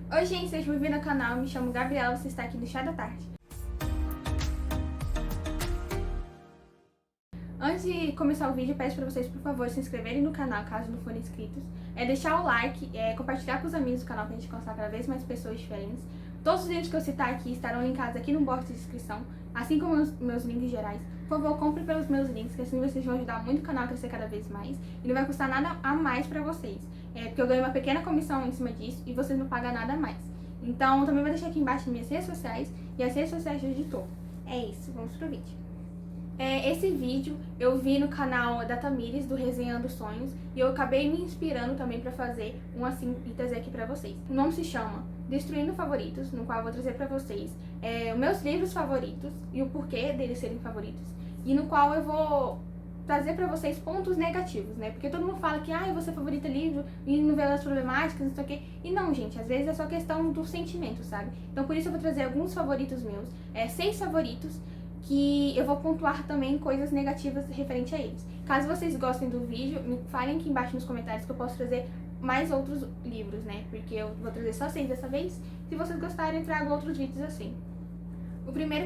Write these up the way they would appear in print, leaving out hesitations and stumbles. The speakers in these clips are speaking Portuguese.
Oi gente, seja bem-vindo ao canal, me chamo Gabriela, você está aqui no Chá da Tarde. Antes de começar o vídeo, peço para vocês, por favor, se inscreverem no canal, caso não forem inscritos, deixar o like, compartilhar com os amigos do canal para a gente alcançar cada vez mais pessoas diferentes. Todos os vídeos que eu citar aqui estarão linkados aqui no box de descrição, assim como os meus links gerais. Por favor, compre pelos meus links, que assim vocês vão ajudar muito o canal a crescer cada vez mais e não vai custar nada a mais para vocês. Porque eu ganho uma pequena comissão em cima disso e vocês não pagam nada a mais. Então, também vou deixar aqui embaixo minhas redes sociais e as redes sociais do editor. É isso, vamos pro vídeo. Esse vídeo eu vi no canal da Tamires, do Resenhando Sonhos, e eu acabei me inspirando também para fazer um assim e trazer aqui para vocês. O nome se chama Destruindo Favoritos, no qual eu vou trazer para vocês os meus livros favoritos e o porquê deles serem favoritos, e no qual eu vou trazer para vocês pontos negativos, né? Porque todo mundo fala que você favorita livro e não vê as problemáticas, não sei o quê. E não, gente, às vezes é só questão do sentimento, sabe? Então por isso eu vou trazer alguns favoritos meus, 6 favoritos, que eu vou pontuar também coisas negativas referente a eles. Caso vocês gostem do vídeo, me falem aqui embaixo nos comentários que eu posso trazer mais outros livros, né? Porque eu vou trazer só 6 dessa vez. Se vocês gostarem, eu trago outros vídeos assim. O primeiro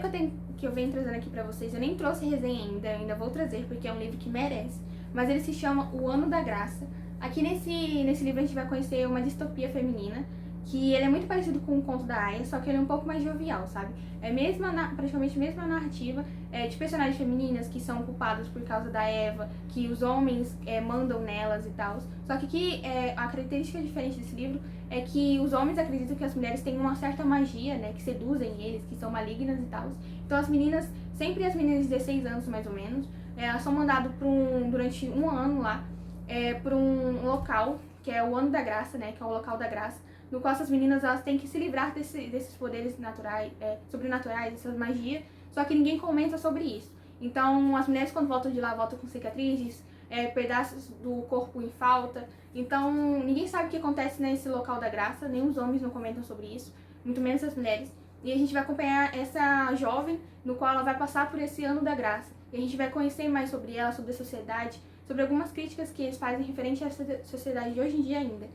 que eu venho trazendo aqui pra vocês, eu nem trouxe resenha ainda, eu ainda vou trazer porque é um livro que merece, mas ele se chama O Ano da Graça. Aqui nesse livro a gente vai conhecer uma distopia feminina, que ele é muito parecido com o Conto da Aia, só que ele é um pouco mais jovial, sabe? É praticamente a mesma narrativa de personagens femininas que são culpadas por causa da Eva, que os homens mandam nelas e tal. Só que aqui a característica diferente desse livro é que os homens acreditam que as mulheres têm uma certa magia, né? Que seduzem eles, que são malignas e tal. Então as meninas, sempre as meninas de 16 anos mais ou menos, elas são mandadas durante um ano lá, para um local, que é o Ano da Graça, né? Que é o local da graça, no qual essas meninas elas têm que se livrar desses poderes naturais, sobrenaturais, dessas magias, só que ninguém comenta sobre isso. Então as mulheres quando voltam de lá voltam com cicatrizes, pedaços do corpo em falta. Então ninguém sabe o que acontece nesse local da graça, nem os homens não comentam sobre isso, muito menos as mulheres. E a gente vai acompanhar essa jovem, no qual ela vai passar por esse ano da graça. E a gente vai conhecer mais sobre ela, sobre a sociedade, sobre algumas críticas que eles fazem referente a essa sociedade de hoje em dia ainda.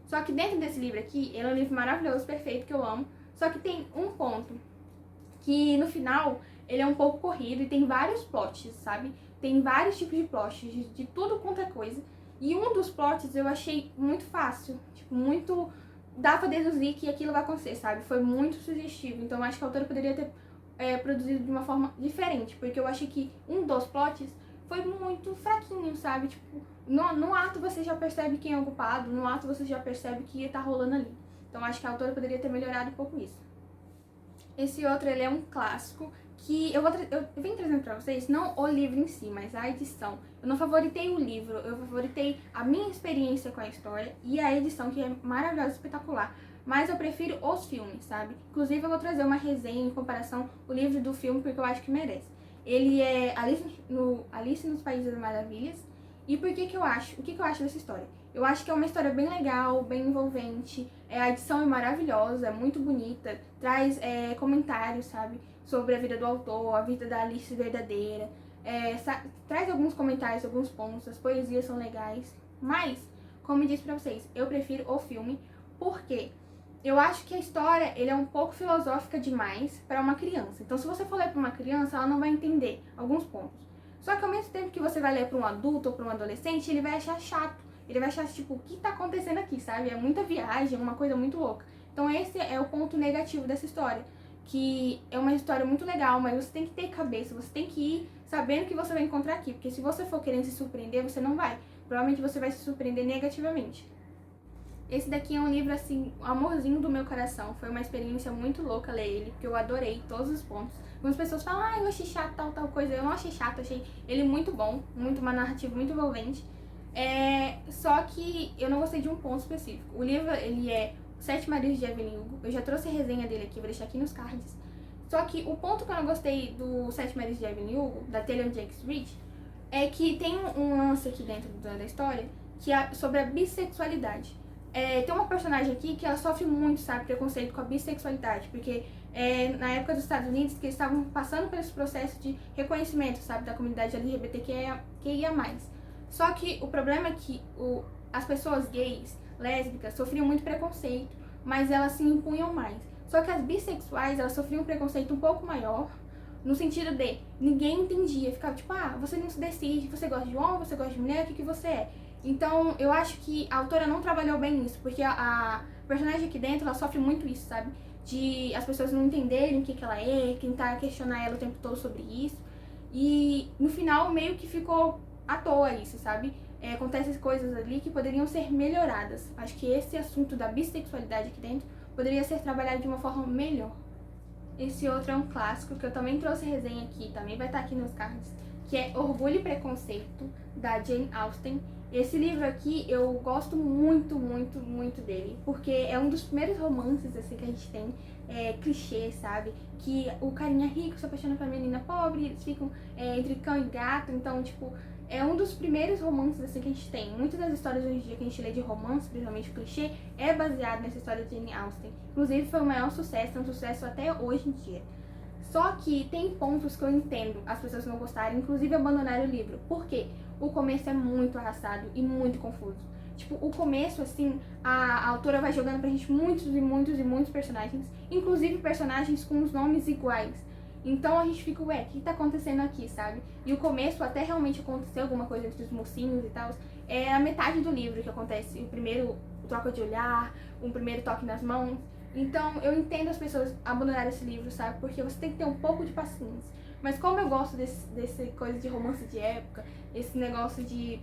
Só que dentro desse livro aqui, ele é um livro maravilhoso, perfeito, que eu amo. Só que tem um ponto, que no final, ele é um pouco corrido e tem vários plots, sabe? Tem vários tipos de plots, de tudo quanto é coisa. E um dos plots eu achei muito fácil, tipo, muito... dá pra deduzir que aquilo vai acontecer, sabe? Foi muito sugestivo, então eu acho que a autora poderia ter produzido de uma forma diferente, porque eu achei que um dos plots foi muito fraquinho, sabe? Tipo, no ato você já percebe quem é o culpado, no ato você já percebe o que tá rolando ali. Então acho que a autora poderia ter melhorado um pouco isso. Esse outro, ele é um clássico que eu venho trazendo pra vocês, não o livro em si, mas a edição. Eu não favoritei o livro, eu favoritei a minha experiência com a história e a edição, que é maravilhosa, espetacular. Mas eu prefiro os filmes, sabe? Inclusive eu vou trazer uma resenha em comparação o livro do filme, porque eu acho que merece. Ele é Alice nos Países das Maravilhas. E por que que eu acho? O que que eu acho dessa história? Eu acho que é uma história bem legal, bem envolvente, a edição é maravilhosa, é muito bonita, traz comentários, sabe, sobre a vida do autor, a vida da Alice verdadeira, traz alguns comentários, alguns pontos, as poesias são legais, mas, como eu disse pra vocês, eu prefiro o filme, porque eu acho que a história ele é um pouco filosófica demais para uma criança. Então, se você for ler para uma criança, ela não vai entender alguns pontos. Só que ao mesmo tempo que você vai ler para um adulto ou para um adolescente, ele vai achar chato. Ele vai achar, tipo, o que tá acontecendo aqui, sabe? É muita viagem, uma coisa muito louca. Então esse é o ponto negativo dessa história. Que é uma história muito legal, mas você tem que ter cabeça, você tem que ir sabendo o que você vai encontrar aqui. Porque se você for querendo se surpreender, você não vai. Provavelmente você vai se surpreender negativamente. Esse daqui é um livro, assim, um amorzinho do meu coração. Foi uma experiência muito louca ler ele, porque eu adorei todos os pontos. Algumas pessoas falam, eu achei chato tal coisa. Eu não achei chato, achei ele muito bom, uma narrativa muito envolvente. Só que eu não gostei de um ponto específico. O livro, ele é Sete Maridos de Evelyn Hugo. Eu já trouxe a resenha dele aqui, vou deixar aqui nos cards. Só que o ponto que eu não gostei do Sete Maridos de Evelyn Hugo, da Taylor Jenkins Reid, é que tem um lance aqui dentro da história que é sobre a bissexualidade. Tem uma personagem aqui que ela sofre muito, sabe, preconceito com a bissexualidade, porque na época dos Estados Unidos que eles estavam passando por esse processo de reconhecimento, sabe, da comunidade LGBTQIA+. Só que o problema é que as pessoas gays, lésbicas, sofriam muito preconceito, mas elas se impunham mais. Só que as bissexuais, elas sofriam um preconceito um pouco maior, no sentido de ninguém entendia, ficava tipo, ah, você não se decide, você gosta de homem, você gosta de mulher, o que você é? Então, eu acho que a autora não trabalhou bem isso, porque a personagem aqui dentro, ela sofre muito isso, sabe? De as pessoas não entenderem o que ela é, tentar questionar ela o tempo todo sobre isso. E no final, meio que ficou à toa isso, sabe? Acontecem coisas ali que poderiam ser melhoradas. Acho que esse assunto da bissexualidade aqui dentro poderia ser trabalhado de uma forma melhor. Esse outro é um clássico que eu também trouxe resenha aqui, também vai estar aqui nos cards, que é Orgulho e Preconceito, da Jane Austen. Esse livro aqui eu gosto muito, muito, muito dele, porque é um dos primeiros romances assim que a gente tem, clichê, sabe? Que o carinha rico se apaixona pela menina pobre, eles ficam entre cão e gato, então, tipo, é um dos primeiros romances assim que a gente tem. Muitas das histórias hoje em dia que a gente lê de romance, principalmente o clichê, é baseado nessa história de Jane Austen. Inclusive foi o maior sucesso, é um sucesso até hoje em dia. Só que tem pontos que eu entendo as pessoas não gostarem, inclusive abandonaram o livro. Por quê? O começo é muito arrastado e muito confuso. Tipo, o começo, assim, a autora vai jogando pra gente muitos e muitos e muitos personagens, inclusive personagens com os nomes iguais. Então a gente fica, ué, o que tá acontecendo aqui, sabe? E o começo, até realmente acontecer alguma coisa entre os mocinhos e tal, é a metade do livro que acontece. O primeiro troca de olhar, um primeiro toque nas mãos. Então eu entendo as pessoas abandonarem esse livro, sabe? Porque você tem que ter um pouco de paciência. Mas como eu gosto desse coisa de romance de época, esse negócio de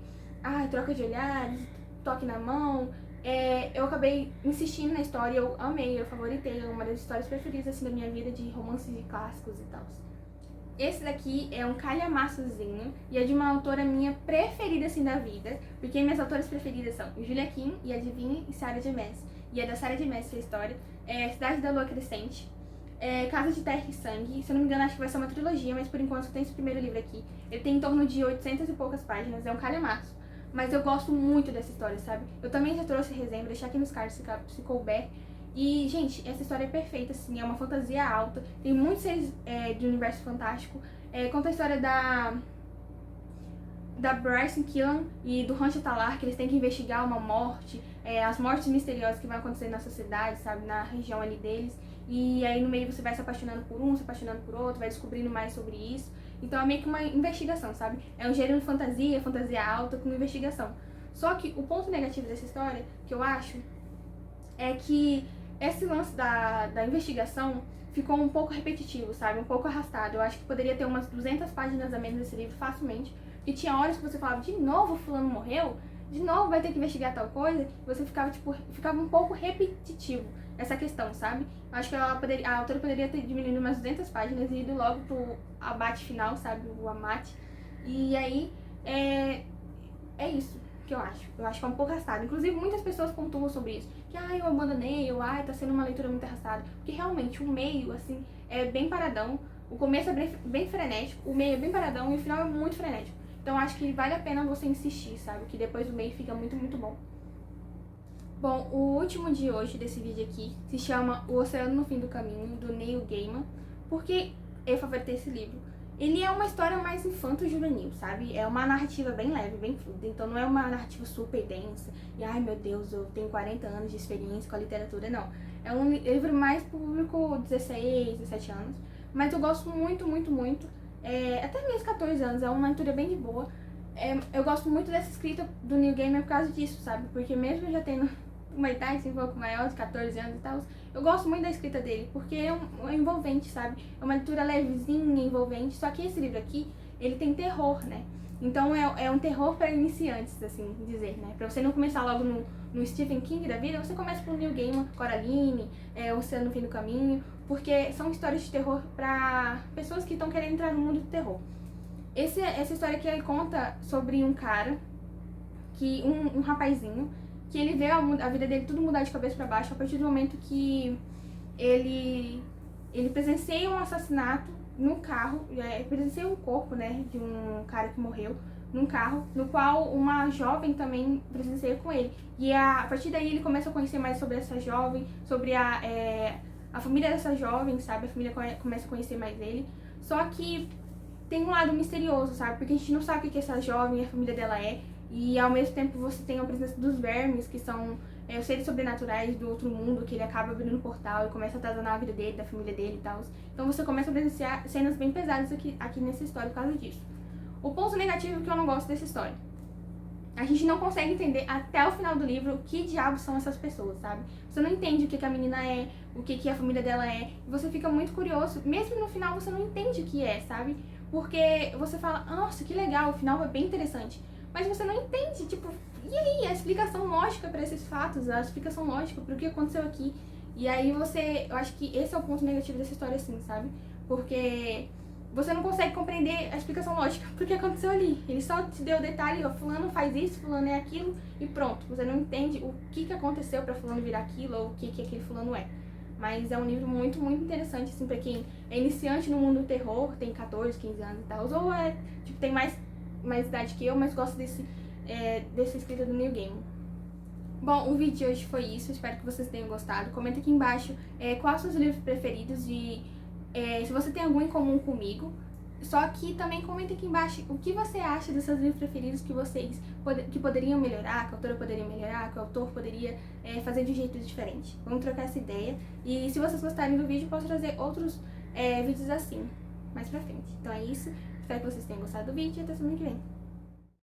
troca de olhares, toque na mão, eu acabei insistindo na história, eu amei, eu favoritei, é uma das histórias preferidas assim da minha vida, de romances de clássicos e tal. Esse daqui é um calhamaçozinho e é de uma autora minha preferida assim da vida, porque minhas autoras preferidas são Julia Quinn, e Adivinha e Sarah J. Maas. E é da Sarah J. Maas a história, Cidade da Lua Crescente, Casa de Terra e Sangue. Se eu não me engano, acho que vai ser uma trilogia, mas por enquanto tem esse primeiro livro aqui. Ele tem em torno de 800 e poucas páginas, é um calhamaço. Mas eu gosto muito dessa história, sabe? Eu também já trouxe resenha, vou deixar aqui nos cards se couber. E, gente, essa história é perfeita, assim, é uma fantasia alta, tem muitos seres de universo fantástico. Conta a história da Bryce Killan e do Rancho Talar, que eles têm que investigar uma morte, as mortes misteriosas que vão acontecer na sociedade, sabe, na região ali deles. E aí no meio você vai se apaixonando por um, se apaixonando por outro, vai descobrindo mais sobre isso. Então é meio que uma investigação, sabe? É um gênero de fantasia alta com investigação. Só que o ponto negativo dessa história, que eu acho, é que esse lance da investigação ficou um pouco repetitivo, sabe? Um pouco arrastado. Eu acho que poderia ter umas 200 páginas a menos desse livro facilmente. E tinha horas que você falava, de novo fulano morreu? De novo vai ter que investigar tal coisa? E você ficava, tipo, ficava um pouco repetitivo essa questão, sabe? Eu acho que a autora poderia ter diminuído umas 200 páginas e ido logo pro abate final, sabe? O amate. E aí, é isso que eu acho. Eu acho que é um pouco arrastado. Inclusive, muitas pessoas pontuam sobre isso. Que, eu abandonei, tá sendo uma leitura muito arrastada. Porque, realmente, o meio, assim, é bem paradão. O começo é bem frenético, o meio é bem paradão e o final é muito frenético. Então, acho que vale a pena você insistir, sabe? Que depois o meio fica muito, muito bom. Bom, o último de hoje desse vídeo aqui se chama O Oceano no Fim do Caminho, do Neil Gaiman. Porque eu favoritei esse livro. Ele é uma história mais infanto-juvenil, sabe? É uma narrativa bem leve, bem fluida. Então não é uma narrativa super densa. E, ai meu Deus, eu tenho 40 anos de experiência com a literatura, não. É um livro mais público, 16, 17 anos. Mas eu gosto muito, muito, muito. Até meus 14 anos, é uma leitura bem de boa. Eu gosto muito dessa escrita do Neil Gaiman por causa disso, sabe? Porque mesmo já tendo uma idade assim, um pouco maior, de 14 anos e tal, eu gosto muito da escrita dele, porque é envolvente, sabe? É uma leitura levezinha, envolvente, só que esse livro aqui, ele tem terror, né? Então é um terror para iniciantes, assim dizer, né? Pra você não começar logo no Stephen King da vida, você começa por Neil Gaiman, Coraline, O Oceano no Fim do Caminho, porque são histórias de terror para pessoas que estão querendo entrar no mundo do terror. Essa história aqui, ele conta sobre um cara, um rapazinho, que ele vê a vida dele tudo mudar de cabeça para baixo a partir do momento que ele presencia um assassinato num carro, presencia um corpo, né, de um cara que morreu num carro, no qual uma jovem também presencia com ele. E a partir daí ele começa a conhecer mais sobre essa jovem, sobre a família dessa jovem, sabe? A família começa a conhecer mais ele. Só que tem um lado misterioso, sabe? Porque a gente não sabe o que essa jovem e a família dela é. E ao mesmo tempo você tem a presença dos vermes, que são os seres sobrenaturais do outro mundo, que ele acaba abrindo um portal e começa a atazanar a vida dele, da família dele e tal. Então você começa a presenciar cenas bem pesadas aqui nessa história por causa disso. O ponto negativo é que eu não gosto dessa história. A gente não consegue entender até o final do livro que diabos são essas pessoas, sabe? Você não entende o que a menina é, o que a família dela é. E você fica muito curioso. Mesmo no final você não entende o que é, sabe? Porque você fala, nossa, que legal, o final foi bem interessante. Mas você não entende, tipo, e aí? A explicação lógica para esses fatos, a explicação lógica para o que aconteceu aqui. E aí eu acho que esse é o ponto negativo dessa história, assim, sabe? Porque você não consegue compreender a explicação lógica do que aconteceu ali. Ele só te deu o detalhe, ó, fulano faz isso, fulano é aquilo, e pronto. Você não entende o que aconteceu pra fulano virar aquilo, ou o que aquele fulano é. Mas é um livro muito, muito interessante, assim, pra quem é iniciante no mundo do terror, tem 14, 15 anos e tal, ou tem mais idade que eu, mas gosta desse escritor do Neil Gaiman. Bom, o vídeo de hoje foi isso, espero que vocês tenham gostado. Comenta aqui embaixo quais são os seus livros preferidos e se você tem algum em comum comigo. Só que também comenta aqui embaixo o que você acha dos seus livros preferidos que poderiam melhorar, que a autora poderia melhorar, que o autor poderia fazer de um jeito diferente. Vamos trocar essa ideia. E se vocês gostarem do vídeo, eu posso trazer outros vídeos assim, mais pra frente. Então é isso, espero que vocês tenham gostado do vídeo e até semana que vem.